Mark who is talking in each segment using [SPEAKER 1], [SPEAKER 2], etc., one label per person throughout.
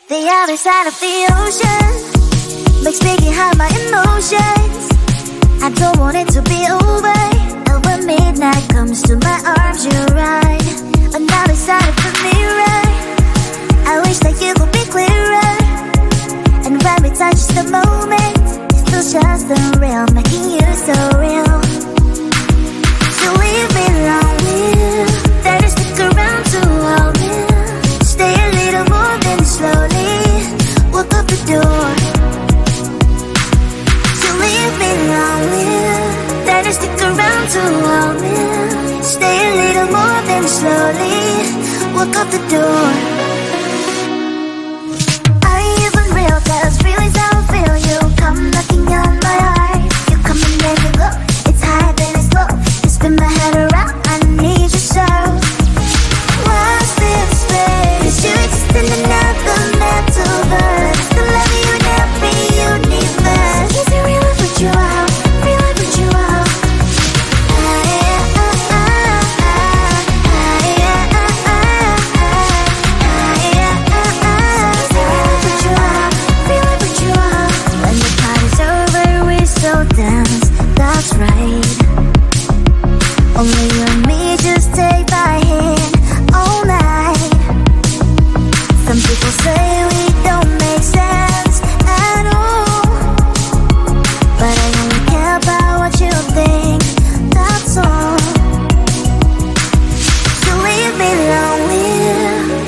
[SPEAKER 1] The other side of the ocean makes me hide my emotions. I don't want it to be over. And when midnight comes to my arms, you're right. Another side of the mirror, I wish that you could be clearer. And when we touch the moment, it feels just unreal, making you so real. So leave me lonely, then stick around to hold me. Stay a little more than slowly walk up the door. So leave me lonely, then stick around to hold me. Stay a little more than slowly walk up the door. Are you even real? 'Cause feelings I don't feel. You come knocking on my heart. You come and then you go. It's high then it's low. You spin my head around. I need you so. What's this space? 'Cause you exist in another metaverse. The love you never universe. Is it real? I put you out. Real? I put you out. That's right. Only you and me, just take my hand all night. Some people say we don't make sense at all, but I only care about what you think, that's all. So leave me lonely,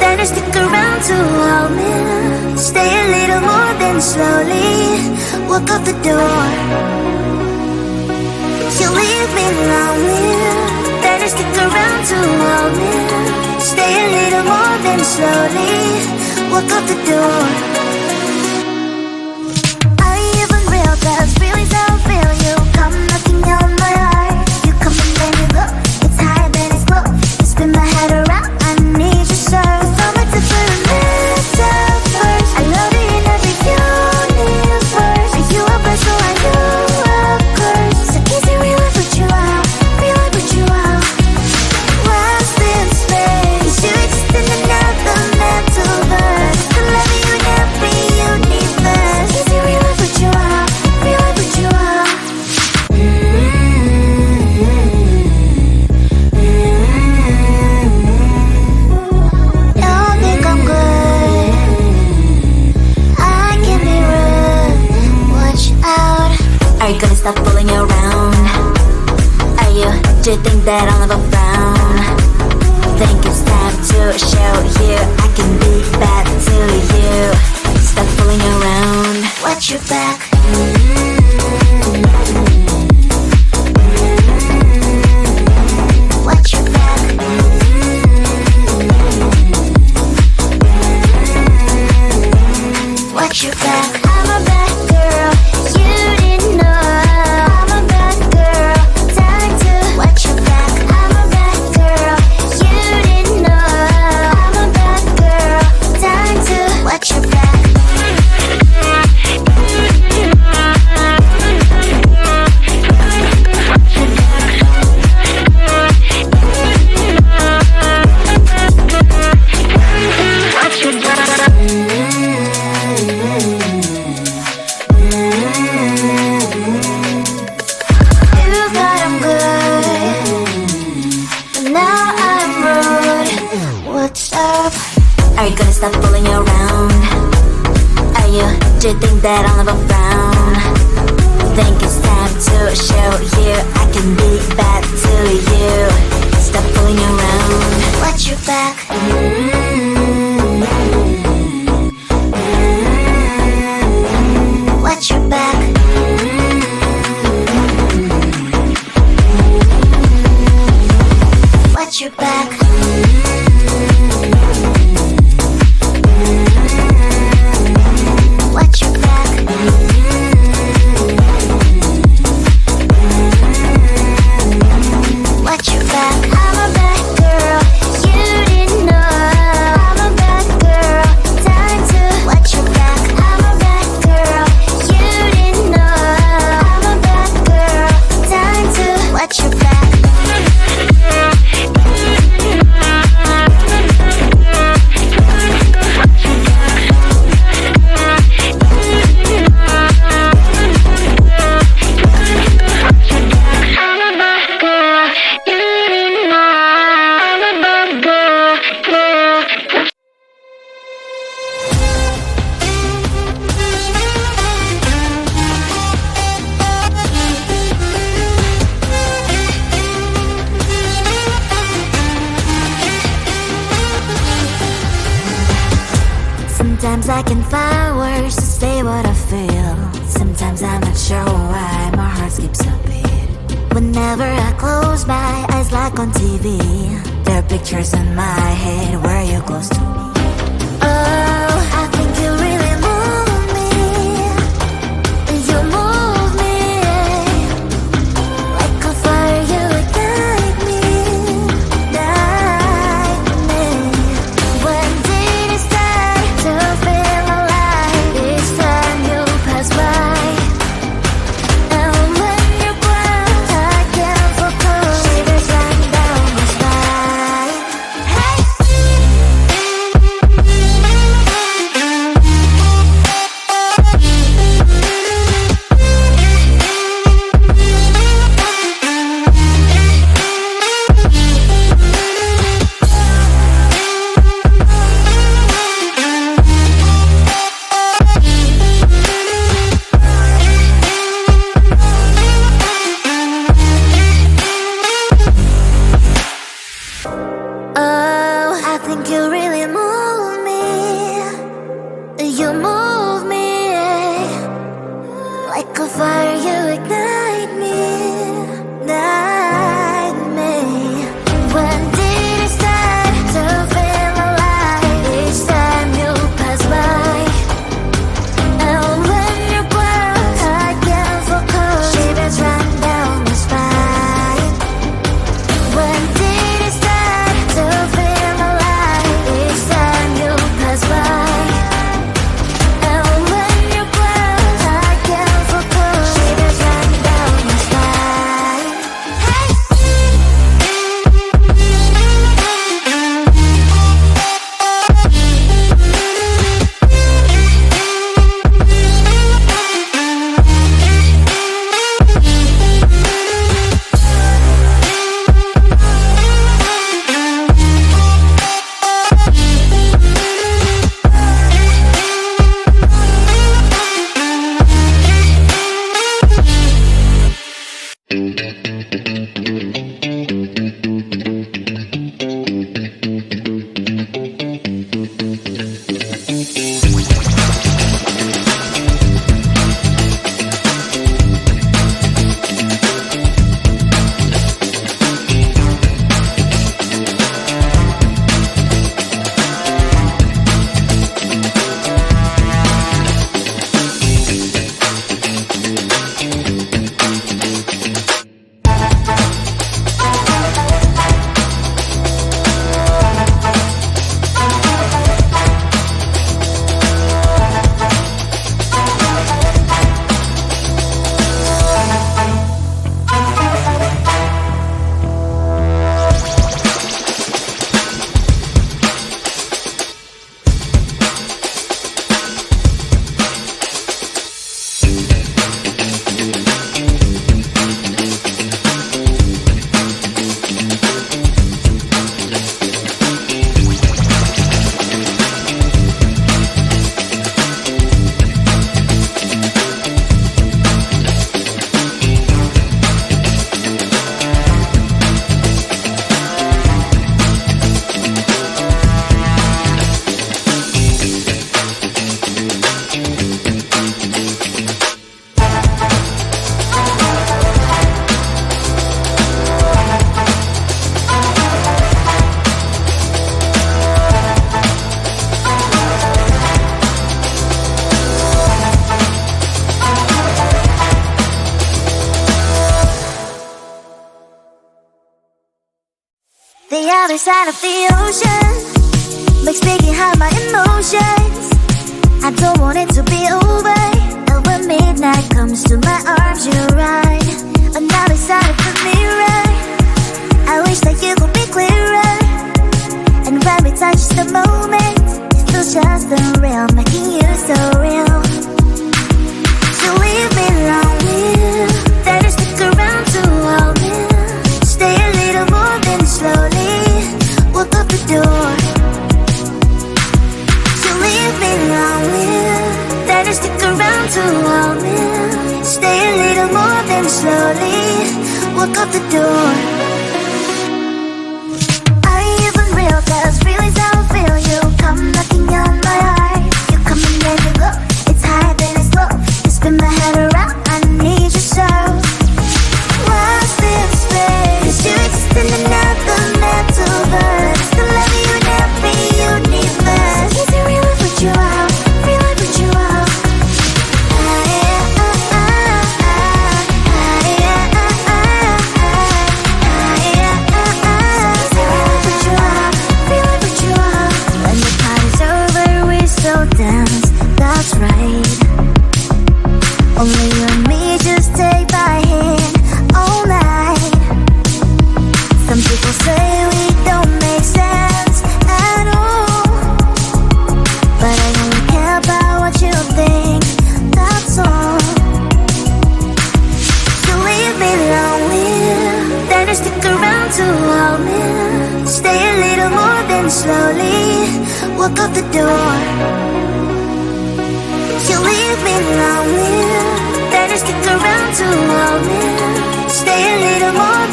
[SPEAKER 1] then you stick around to hold me. Stay a little more than slowly walk out the door. You leave me lonely, then you stick around to hold me. Stay a little more than slowly walk out the door. Are you even real? 'Cause feelings I don't feel. You come knocking on my heart. You come and then you go. It's high then it's low. You spin my head around. I need you so. So much to put a metaverse. I love you in every universe. Are you a blessing? So I know. Stop fooling around. Do you think that I'll never frown? Think it's time to show you I can be bad to you. Stop fooling around. Watch your back. Watch your back. Watch your back. I'm a bad girl. You didn't know. Stop fooling around. Do you think that I'll never frown? Think it's time to show you I can be bad to you. Stop fooling around. Watch your back. Watch your back. Watch your back. I'm a bad girl, you didn't know. Sometimes I can find words to say what I feel. Sometimes I'm not sure why my heart skips a beat. Whenever I close my eyes like on TV, there are pictures in my head where you're close to me. Oh, I think you really move me. You move me like a fire, you ignite me, ignite me. When did it start to feel alive? Each time you pass by, and when you ground, I can't focus. Shivers run down my spine. Hey. Oh, I think you really move me. You move me like a fire, you ignite me, ignite me. When did it start to feel alive? Each time you pass by, and when you ground, I can't focus. Shivers run down my spine. When did it start to feel alive? Each time you pass by, and when you ground, I can't focus. Shivers run down my spine. Hey. The other side of the ocean makes me hide my emotions. I don't want it to be over. And when midnight comes to my arms, you're right. Another side of the mirror, I wish that you could be clearer. And when we touch the moment, it feels just unreal, making you so real. So leave me lonely, then you stick around to hold me. Stay a little more, then slowly walk up the door. So leave me lonely, then you stick around to hold me. Stay a little more, then slowly walk up the door. Are you even real? 'Cause feelings I feel, you come knocking on my heart. You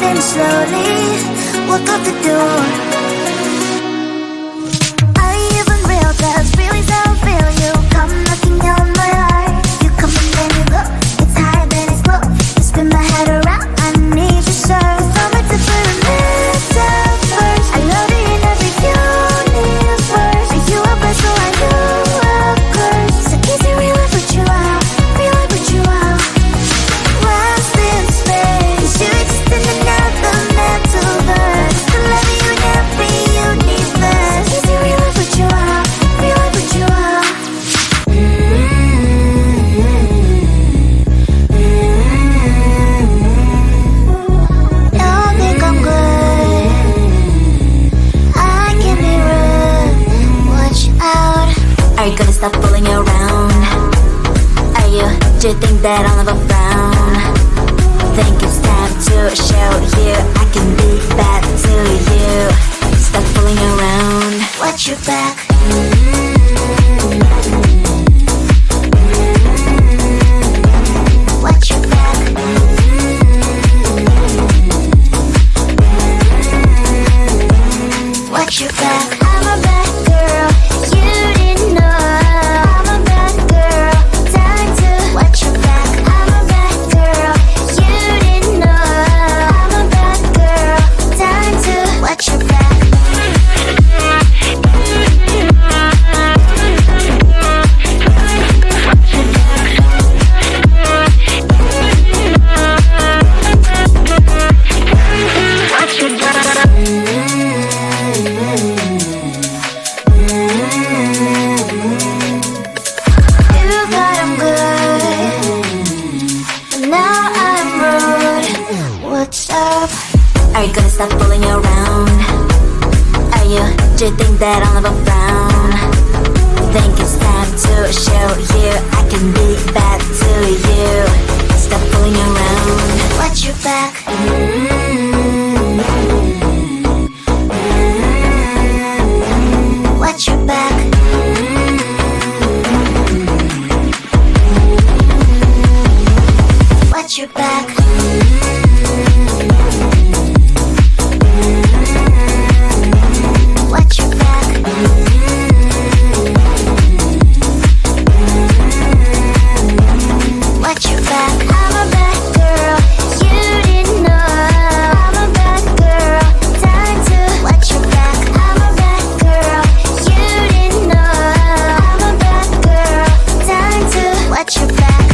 [SPEAKER 1] then slowly walk out the door. Are you even real? 'Cause feelings don't feel you. Come knocking on my heart. You come and then you go. It's high then it's low. You spin my head around. I need you so. So much to put a little first. I love you in every universe. Are you a blessing? So I know a curse. So is it real? I put you out. Real? I put you out. Lost in space. You exist in another metaverse. To love you in every universe. So is it real? I put you out. Real? I put you out. Don't think I'm good. I can be rude. Watch out. Are you gonna stop fooling around? Are you? Do you think that I'll never frown? Think it's time to show you I can be bad to you. Stop fooling around. Watch your back. Watch your back. Watch your back. I'm a bad girl. You didn't know. I'm a bad girl. Time to watch your back. I'm a bad girl. You didn't know. I'm a bad girl. Time to watch your back. You thought I'm good, but now I'm rude. What's up? Are you gonna stop fooling around? Are you? Do you think that I'll never frown? Think it's time to show you I can be bad to you. Stop fooling around. Watch your back. Watch your back. Watch your back. Watch your back. Watch your back. I'm a bad girl. You didn't know. I'm a bad girl. Time to watch your back. I'm a bad girl. You didn't know. I'm a bad girl. Time to watch your back.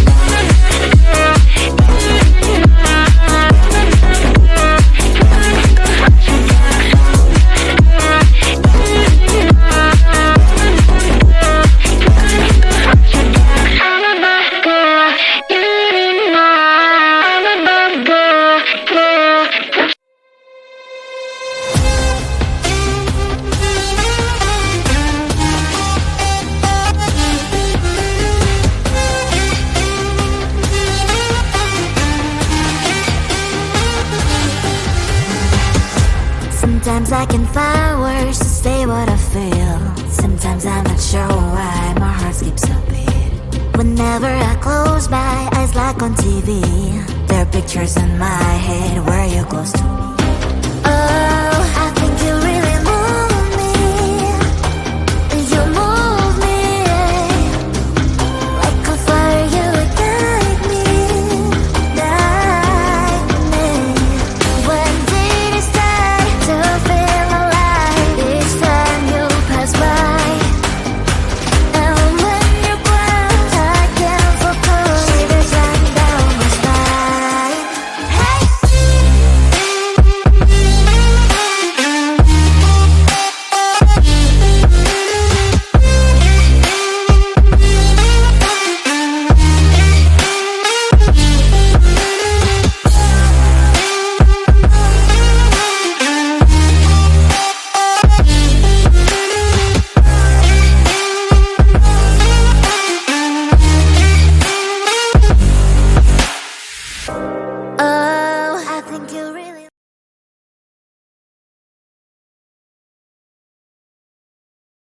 [SPEAKER 1] Sometimes I can find words to say what I feel. Sometimes I'm not sure why my heart skips a beat. Whenever I close my eyes like on TV, there are pictures in my head where you're close to me.